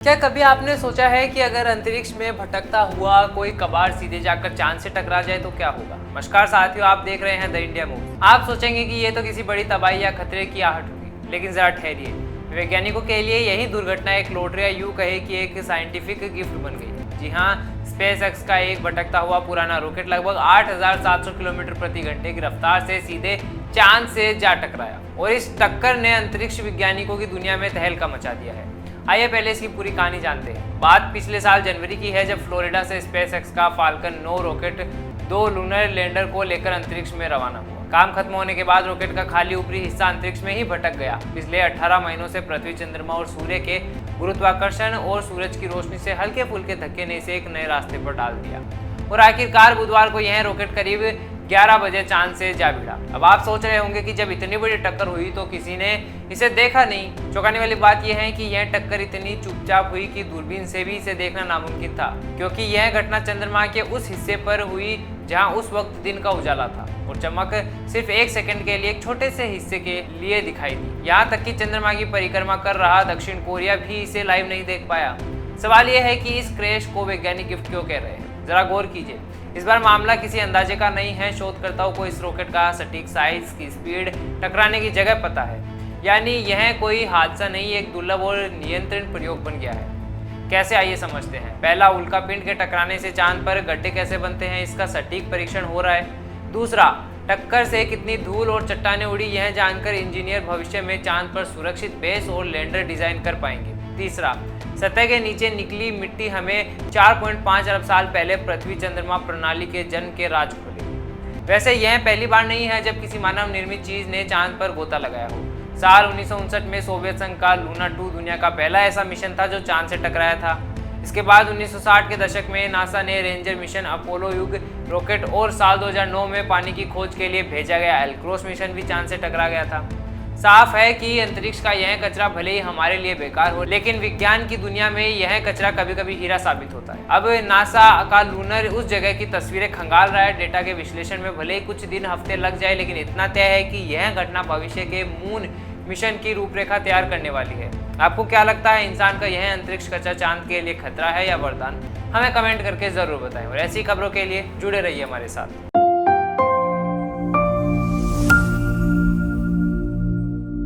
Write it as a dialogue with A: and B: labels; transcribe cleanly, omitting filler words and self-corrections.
A: क्या कभी आपने सोचा है कि अगर अंतरिक्ष में भटकता हुआ कोई कबाड़ सीधे जाकर चांद से टकरा जाए तो क्या होगा। नमस्कार साथियों, आप देख रहे हैं द इंडिया मूव। आप सोचेंगे कि ये तो किसी बड़ी तबाही या खतरे की आहट होगी, लेकिन जरा ठहरिए। वैज्ञानिकों के लिए यही दुर्घटना एक लॉटरी या यूं कहे कि एक साइंटिफिक गिफ्ट बन गई। जी हाँ, स्पेसएक्स का एक भटकता हुआ पुराना रॉकेट लगभग 8,700 किलोमीटर प्रति घंटे की रफ्तार से सीधे चांद से जा टकराया और इस टक्कर ने अंतरिक्ष वैज्ञानिकों की दुनिया में तहलका मचा दिया है। आइए पहले इसकी पूरी कहानी जानते हैं। बात पिछले साल जनवरी की है, जब फ्लोरिडा से स्पेसएक्स का फाल्कन 9 रॉकेट 2 लूनर लैंडर को लेकर अंतरिक्ष में रवाना हुआ। काम खत्म होने के बाद रॉकेट का खाली ऊपरी हिस्सा अंतरिक्ष में ही भटक गया। पिछले 18 महीनों से पृथ्वी, चंद्रमा और सूर्य के गुरुत्वाकर्षण और सूरज की रोशनी से हल्के फुल्के धक्के ने इसे एक नए रास्ते पर डाल दिया और आखिरकार बुधवार को यह रॉकेट करीब 11 बजे चांद से जा भिड़ा। अब आप सोच रहे होंगे कि जब इतनी बड़ी टक्कर हुई तो किसी ने इसे देखा नहीं। चौंकाने वाली बात यह है कि यह टक्कर इतनी चुपचाप हुई कि दूरबीन से भी इसे देखना नामुमकिन था, क्योंकि यह घटना चंद्रमा के उस हिस्से पर हुई जहां उस वक्त दिन का उजाला था और चमक सिर्फ 1 सेकंड के लिए एक छोटे से हिस्से के लिए दिखाई दी। यहाँ तक कि चंद्रमा की परिक्रमा कर रहा दक्षिण कोरिया भी इसे लाइव नहीं देख पाया। सवाल यह है कि इस क्रैश को वैज्ञानिक गिफ्ट क्यों कह रहे हैं। जरा गौर कीजिए। इस बार मामला किसी अंदाजे का नहीं है। शोधकर्ताओं को इस रॉकेट का सटीक साइज, की स्पीड, टकराने की जगह पता है, यानी यह कोई हादसा नहीं, एक दुर्लभ और नियंत्रण प्रयोग बन गया है। कैसे, आइए समझते हैं। पहला, उल्कापिंड के टकराने से चांद पर गड्ढे कैसे बनते हैं, इसका सटीक परीक्षण हो रहा है। दूसरा, टक्कर से कितनी धूल और चट्टानें उड़ी, यह जानकर इंजीनियर भविष्य में चांद पर सुरक्षित बेस और लैंडर डिजाइन कर पाएंगे। तीसरा, सतह के नीचे निकली मिट्टी हमें 4.5 अरब साल पहले पृथ्वी चंद्रमा प्रणाली के जन्म के राज खोले। वैसे यह पहली बार नहीं है जब किसी मानव निर्मित चीज ने चांद पर गोता लगाया हो। साल 1959 में सोवियत संघ का लूना 2 दुनिया का पहला ऐसा मिशन था जो चांद से टकराया था। इसके बाद 1960 के दशक में नासा ने रेंजर मिशन, अपोलो युग रॉकेट और साल 2009 में पानी की खोज के लिए भेजा गया एल्क्रोस मिशन भी चांद से टकरा गया था। साफ है कि अंतरिक्ष का यह कचरा भले ही हमारे लिए बेकार हो, लेकिन विज्ञान की दुनिया में यह कचरा कभी कभी हीरा साबित होता है। अब नासा का लूनर उस जगह की तस्वीरें खंगाल रहा है। डेटा के विश्लेषण में भले ही कुछ दिन, हफ्ते लग जाए, लेकिन इतना तय है कि यह घटना भविष्य के मून मिशन की रूपरेखा तैयार करने वाली है। आपको क्या लगता है, इंसान का यह अंतरिक्ष कचरा चांद के लिए खतरा है या वरदान? हमें कमेंट करके जरूर बताएं और ऐसी खबरों के लिए जुड़े रहिए हमारे साथ।